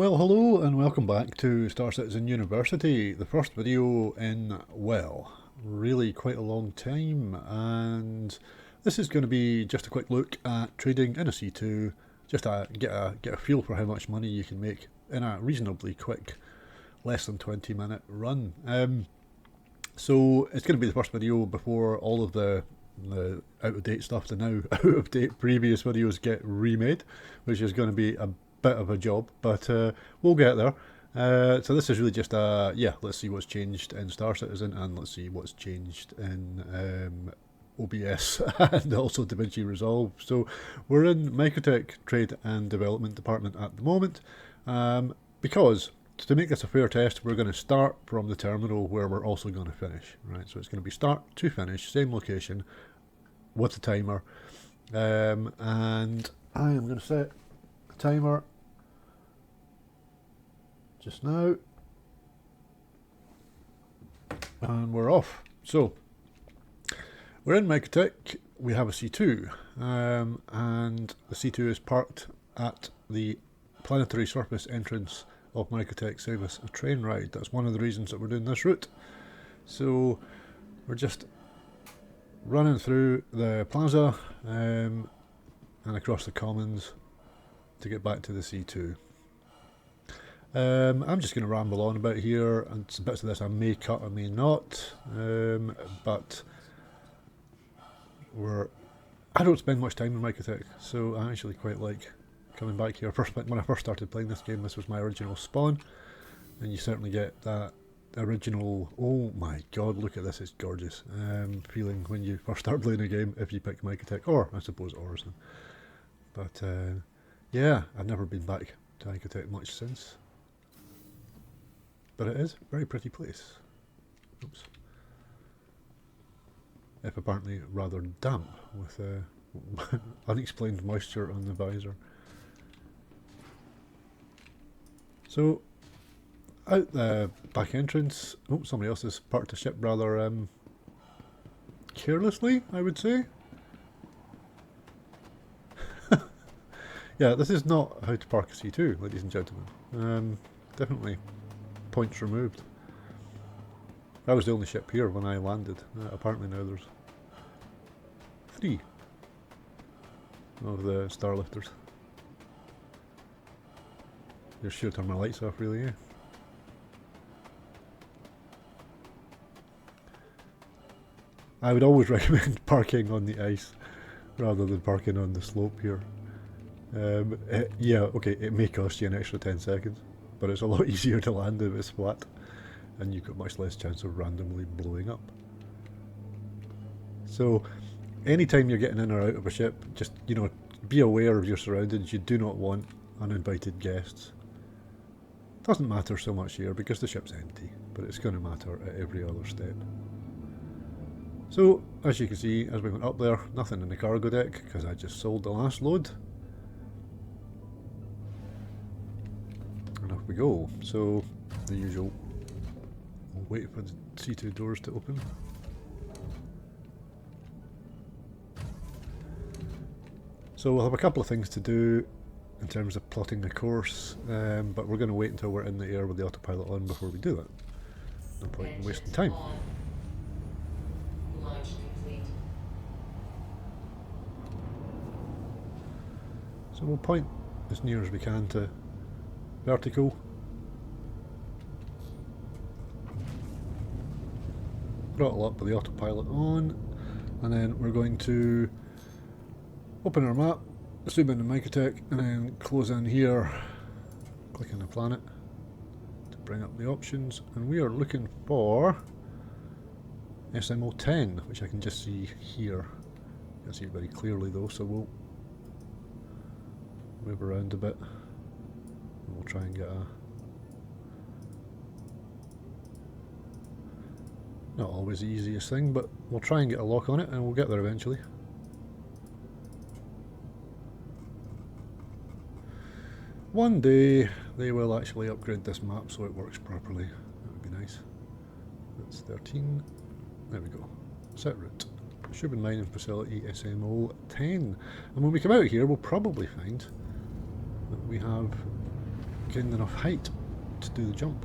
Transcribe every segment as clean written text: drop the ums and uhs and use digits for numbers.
Well, hello and welcome back to Star Citizen University, the first video in, well, really quite a long time, and this is going to be just a quick look at trading in a C2, just to get a feel for how much money you can make in a reasonably quick, less than 20-minute run. So it's going to be the first video before all of the out-of-date stuff, the now out-of-date previous videos get remade, which is going to be a bit of a job, but we'll get there. So this is really just let's see what's changed in Star Citizen, and let's see what's changed in OBS and also DaVinci Resolve. So we're in Microtech Trade and Development Department at the moment, because to make this a fair test, we're going to start from the terminal where we're also going to finish, right? So it's going to be start to finish, same location, with the timer, and I am going to set a timer just now, and we're off. So we're in Microtech, we have a C2, and the C2 is parked at the planetary surface entrance of Microtech. Save us a train ride. That's one of the reasons that we're doing this route. So we're just running through the plaza and across the commons to get back to the C2. I'm just going to ramble on about here, and some bits of this I may cut, I may not, but I don't spend much time in Microtech, so I actually quite like coming back here. When I first started playing this game, this was my original spawn, and you certainly get that original, oh my god, look at this, it's gorgeous, feeling when you first start playing a game if you pick Microtech, or I suppose Orison. But yeah, I've never been back to Microtech much since. But it is a very pretty place. Oops. If apparently rather damp with unexplained moisture on the visor. So, out the back entrance, oh, somebody else has parked a ship rather carelessly, I would say. Yeah, this is not how to park a C2, ladies and gentlemen. Definitely points removed. That was the only ship here when I landed. Apparently now there's 3 of the Starlifters. Just should turn my lights off, really, yeah. I would always recommend parking on the ice rather than parking on the slope here. Yeah, okay, it may cost you an extra 10 seconds, but it's a lot easier to land if it's flat, and you've got much less chance of randomly blowing up. So, anytime you're getting in or out of a ship, just, you know, be aware of your surroundings. You do not want uninvited guests. Doesn't matter so much here because the ship's empty, but it's going to matter at every other step. So, as you can see, as we went up there, nothing in the cargo deck because I just sold the last load. And off we go. So, the usual, we'll wait for the C2 doors to open. So we'll have a couple of things to do in terms of plotting the course, but we're going to wait until we're in the air with the autopilot on before we do that. No point in wasting time. Launch complete. So we'll point as near as we can to vertical. Throttle up with the autopilot on, and then we're going to open our map, zoom in Microtech, and then close in here, click on the planet to bring up the options, and we are looking for SMO10, which I can just see here. You can see it very clearly though, so we'll move around a bit, and we'll try and get a... Not always the easiest thing, but we'll try and get a lock on it, and we'll get there eventually. One day they will actually upgrade this map so it works properly. That would be nice. That's 13. There we go. Set route. Shubin Mining Facility SMO 10. And when we come out here, we'll probably find that we have gained enough height to do the jump.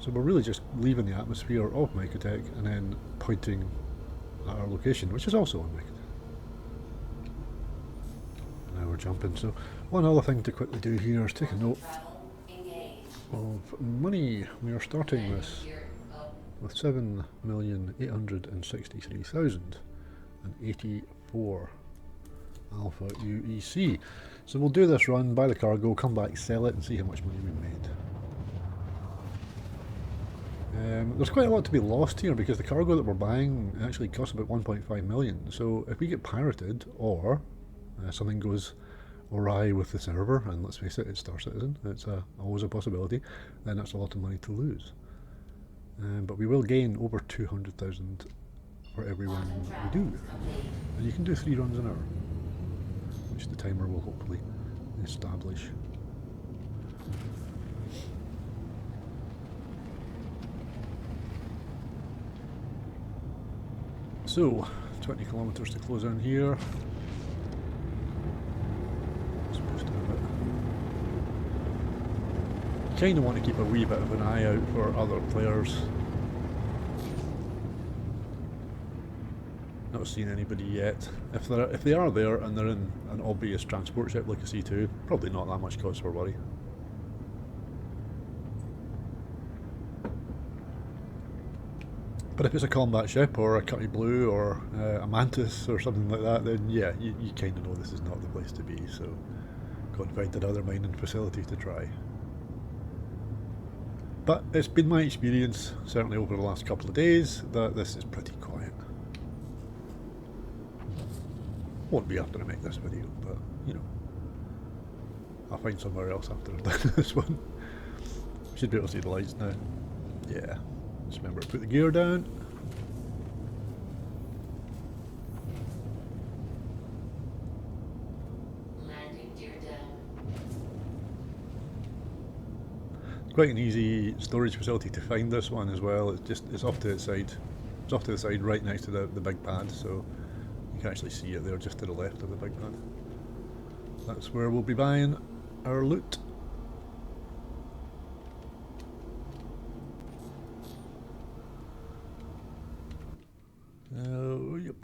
So we're really just leaving the atmosphere of Microtech and then pointing at our location, which is also on Microtech. And now we're jumping. So one other thing to quickly do here is take a note of money. We are starting this with 7,863,084 Alpha UEC. So we'll do this run, buy the cargo, come back, sell it, and see how much money we made. There's quite a lot to be lost here because the cargo that we're buying actually costs about 1.5 million. So if we get pirated or something goes awry with the server, and let's face it, it's Star Citizen, it's always a possibility, then that's a lot of money to lose. But we will gain over 200,000 for every run we do. And you can do 3 runs an hour, which the timer will hopefully establish. So, 20 kilometers to close in here. Supposed to have it. Kind of want to keep a wee bit of an eye out for other players. Not seen anybody yet. If they are there and they're in an obvious transport ship like a C2, probably not that much cause for worry. But if it's a combat ship or a Cutty Blue or a Mantis or something like that, then yeah, you kind of know this is not the place to be, so go and find another mining facility to try. But it's been my experience, certainly over the last couple of days, that this is pretty quiet. Won't be after I make this video, but you know, I'll find somewhere else after I've done this one. Should be able to see the lights now. Yeah. Just remember to put the gear down. Landing gear down. It's quite an easy storage facility to find this one as well. It's off to the side. It's off to the side right next to the big pad, so you can actually see it there just to the left of the big pad. That's where we'll be buying our loot. Yep.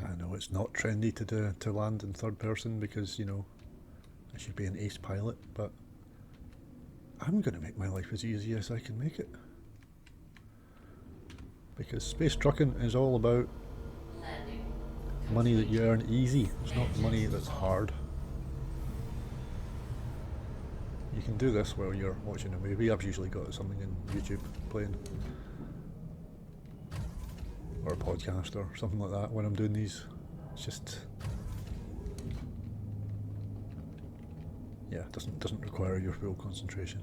I know it's not trendy to land in third person because, you know, I should be an ace pilot, but I'm going to make my life as easy as I can make it. Because space trucking is all about money that you earn easy. It's not money that's hard. You can do this while you're watching a movie. I've usually got something in YouTube playing. Or a podcast or something like that when I'm doing these. It's just, yeah, doesn't require your full concentration.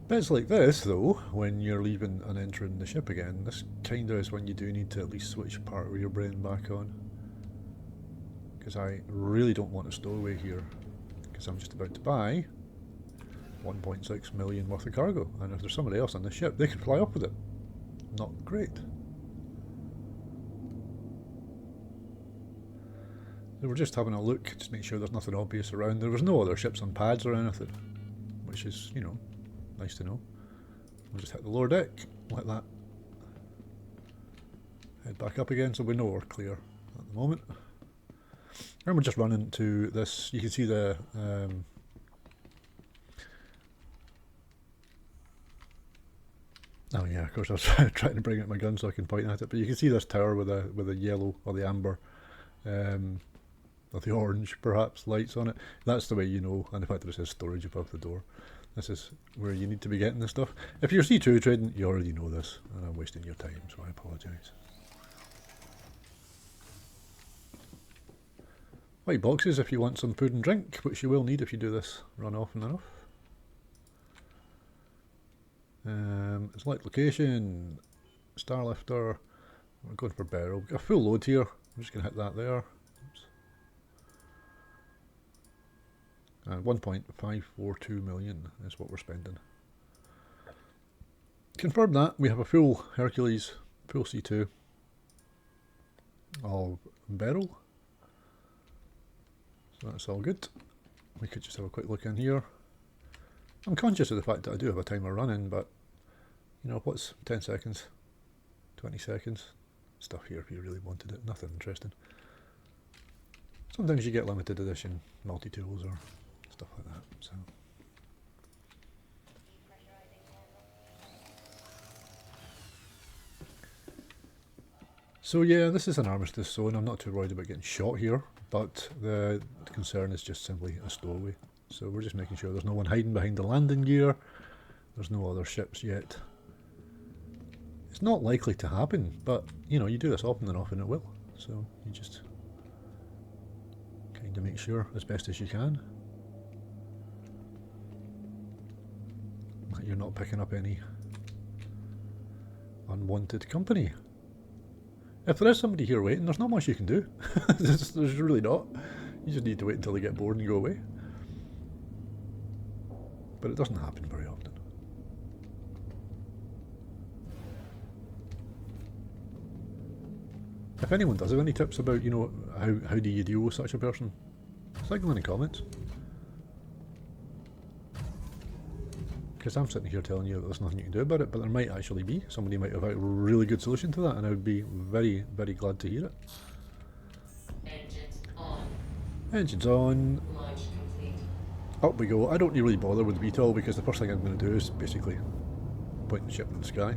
Bits like this though, when you're leaving and entering the ship again, this kinda is when you do need to at least switch part of your brain back on. Because I really don't want a stowaway here, because I'm just about to buy 1.6 million worth of cargo, and if there's somebody else on the ship, they could fly up with it. Not great. So we're just having a look, just make sure there's nothing obvious around. There was no other ships on pads or anything, which is, you know, nice to know. We'll just hit the lower deck, like that. Head back up again, so we know we're clear at the moment. And we're just running to this, you can see the oh yeah, of course I was trying to bring out my gun so I can point at it, but you can see this tower with the yellow or the amber or the orange perhaps lights on it. That's the way you know, and the fact that it says storage above the door. This is where you need to be getting this stuff. If you're C2 trading, you already know this, and I'm wasting your time, so I apologise. White boxes if you want some food and drink, which you will need if you do this run often enough. Select location, Starlifter, we're going for Beryl. We've got a full load here, I'm just going to hit that there. Oops. And 1.542 million is what we're spending. Confirm that, we have a full Hercules, full C2 of Beryl. That's all good. We could just have a quick look in here. I'm conscious of the fact that I do have a timer running, but you know, what's 10 seconds, 20 seconds? Stuff here if you really wanted it, nothing interesting. Sometimes you get limited edition multi-tools or stuff like that, so. So yeah, this is an armistice zone. I'm not too worried about getting shot here, but the concern is just simply a stowaway. So we're just making sure there's no one hiding behind the landing gear. There's no other ships yet. It's not likely to happen, but you know, you do this often and often it will. So you just kind of make sure as best as you can that you're not picking up any unwanted company. If there is somebody here waiting, there's not much you can do. There's really not. You just need to wait until they get bored and go away. But it doesn't happen very often. If anyone does have any tips about, you know, how do you deal with such a person, signal in the comments. Because I'm sitting here telling you that there's nothing you can do about it, but there might actually be. Somebody might have a really good solution to that, and I would be very, very glad to hear it. Engines on. Engines on. Launch complete. Up we go. I don't really bother with the VTOL because the first thing I'm going to do is basically point the ship in the sky.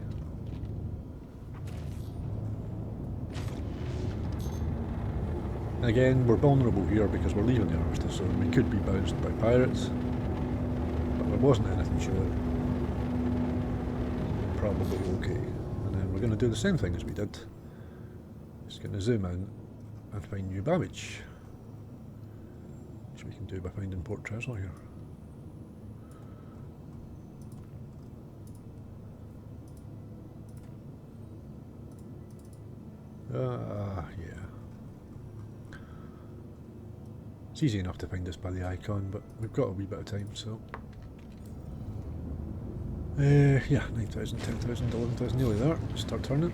And again, we're vulnerable here because we're leaving the armistice zone. We could be bounced by pirates, but there wasn't anything showing. Probably okay. And then we're going to do the same thing as we did. Just going to zoom in and find New Babbage, which we can do by finding Port Tresor here. Yeah. It's easy enough to find this by the icon, but we've got a wee bit of time, so. Yeah, 9,000, 10,000, 11,000, nearly there. Start turning.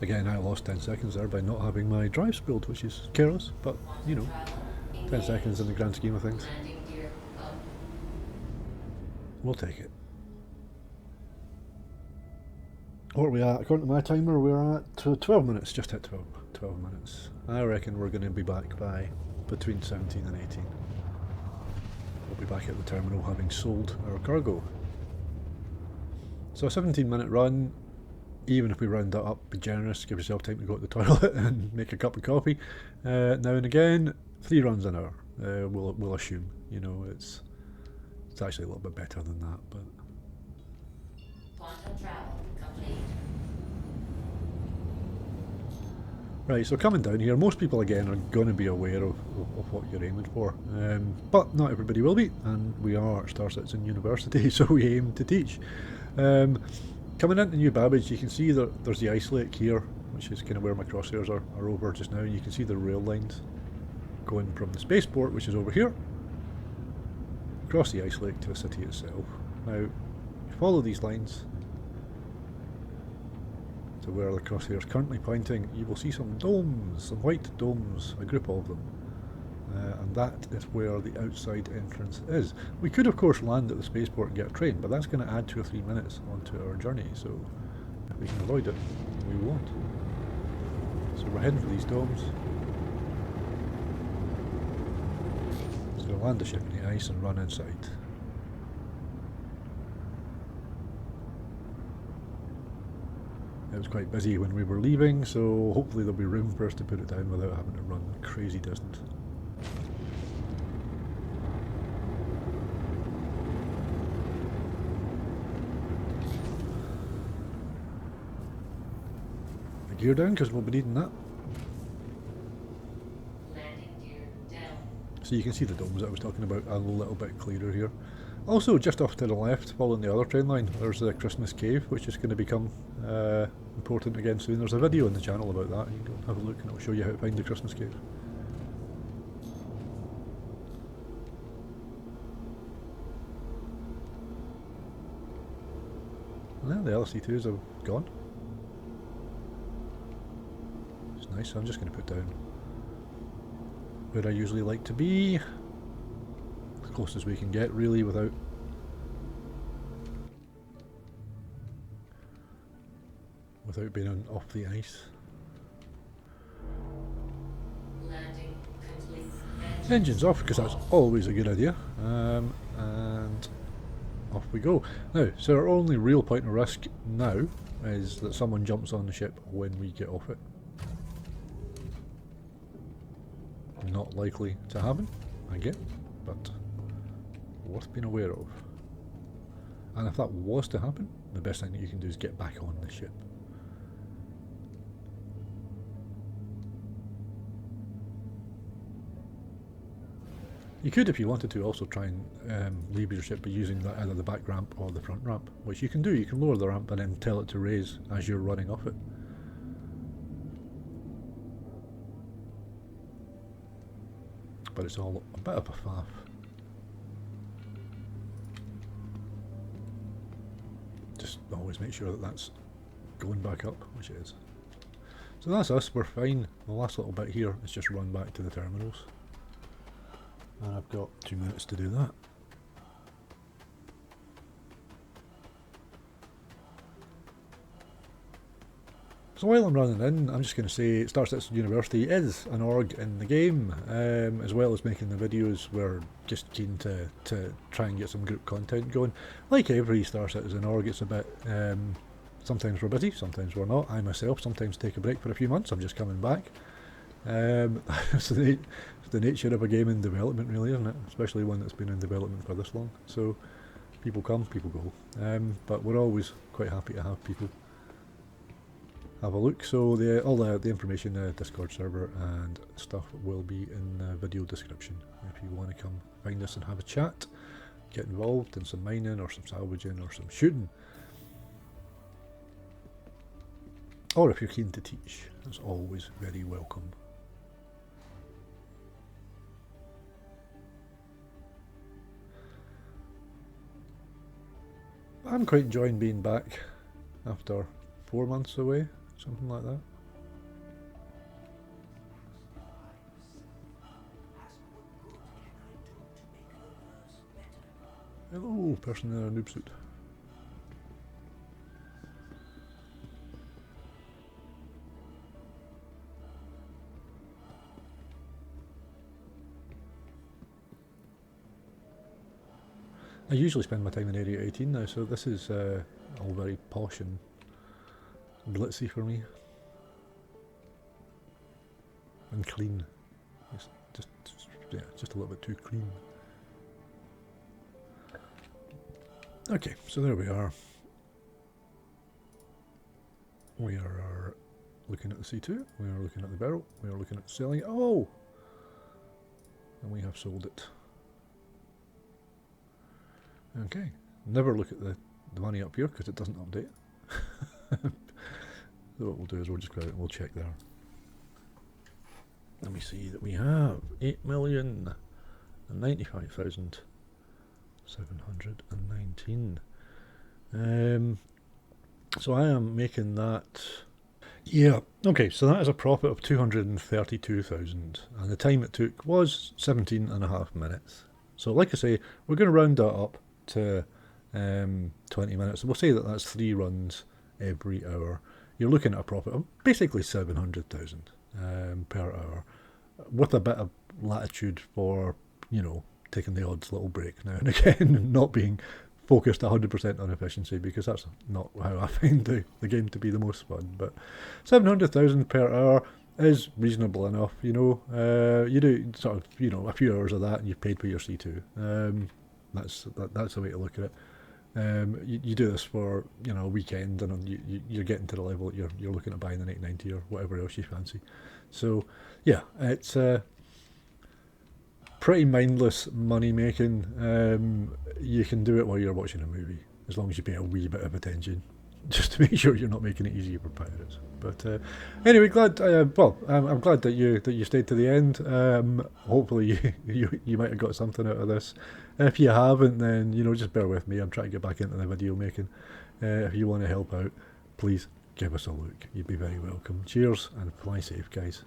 Again, I lost 10 seconds there by not having my drive spooled, which is careless, but you know, 10 seconds in the grand scheme of things. Landing gear up. We'll take it. What are we at? According to my timer, we're at 12 minutes, just hit 12 minutes. I reckon we're going to be back by between 17 and 18. We'll be back at the terminal having sold our cargo. So a 17-minute run. Even if we round that up, be generous, give yourself time to go to the toilet and make a cup of coffee. Now and again, 3 runs an hour. We'll assume, you know, it's actually a little bit better than that, but. Quantum travel complete. Right, so coming down here, most people again are going to be aware of what you're aiming for, but not everybody will be, and we are Star Citizen University, so we aim to teach. Coming into New Babbage, you can see that there's the ice lake here, which is kind of where my crosshairs are over just now. You can see the rail lines going from the spaceport, which is over here, across the ice lake to the city itself. Now, if you follow these lines to where the crosshair is currently pointing, you will see some domes, some white domes, a group of them. And that is where the outside entrance is. We could of course land at the spaceport and get a train, but that's going to add 2 or 3 minutes onto our journey, so if we can avoid it, we won't. So we're heading for these domes. So we'll land the ship in the ice and run inside. It was quite busy when we were leaving, so hopefully there'll be room for us to put it down without having to run a crazy distance. Gear down because we'll be needing that. Landing gear down. So you can see the domes that I was talking about a little bit clearer here. Also, just off to the left, following the other train line, there's the Christmas Cave, which is going to become important again soon. There's a video on the channel about that. You can go and have a look and it'll show you how to find the Christmas Cave. Yeah, the LC2s have gone. It's nice, so I'm just going to put down where I usually like to be. As close as we can get, really, without being off the ice. Landing complete. Engines off, because that's always a good idea. And off we go. Now, so our only real point of risk now is that someone jumps on the ship when we get off it. Not likely to happen, again, but worth being aware of. And if that was to happen, the best thing that you can do is get back on the ship. You could, if you wanted to, also try and leave your ship by using either the back ramp or the front ramp, which you can do. You can lower the ramp and then tell it to raise as you're running off it. But it's all a bit of a faff. Just always make sure that that's going back up, which it is. So that's us, we're fine. The last little bit here is just run back to the terminals. And I've got 2 minutes to do that. So while I'm running in, I'm just going to say Star Citizen University is an org in the game, as well as making the videos. We're just keen to try and get some group content going. Like every Star Citizen org, it's a bit, sometimes we're busy, sometimes we're not. I myself sometimes take a break for a few months, I'm just coming back. It's the nature of a game in development, really, isn't it? Especially one that's been in development for this long. So people come, people go. But we're always quite happy to have people have a look. So all the information, the Discord server and stuff will be in the video description. If you want to come find us and have a chat, get involved in some mining or some salvaging or some shooting. Or if you're keen to teach, that's always very welcome. I'm quite enjoying being back after 4 months away, something like that. Hello, person in a noob suit. I usually spend my time in Area 18 now, so this is all very posh and glitzy for me. And clean. It's just a little bit too clean. Okay, so there we are. We are looking at the C2, we are looking at the barrel, we are looking at selling it. Oh! And we have sold it. Okay, never look at the money up here because it doesn't update. So what we'll do is we'll just go out and we'll check there. Let me see that we have 8,095,719. So I am making that. Yeah, okay, so that is a profit of 232,000, and the time it took was 17.5 minutes. So like I say, we're going to round that up to 20 minutes. We'll say that that's 3 runs every hour. You're looking at a profit of basically 700,000 per hour, with a bit of latitude for, you know, taking the odds little break now and again, not being focused 100% on efficiency, because that's not how I find the game to be the most fun. But 700,000 per hour is reasonable enough, you know. You do sort of, you know, a few hours of that and you've paid for your C2. That's the way to look at it. You do this for, you know, a weekend, and you're getting to the level that you're looking at buying an 890 or whatever else you fancy. So yeah, it's pretty mindless money making. You can do it while you're watching a movie, as long as you pay a wee bit of attention, just to make sure you're not making it easier for pirates. But anyway, glad. I'm glad that you stayed to the end. Hopefully, you might have got something out of this. If you haven't, then just bear with me. I'm trying to get back into the video making. If you want to help out, please give us a look. You'd be very welcome. Cheers and fly safe, guys.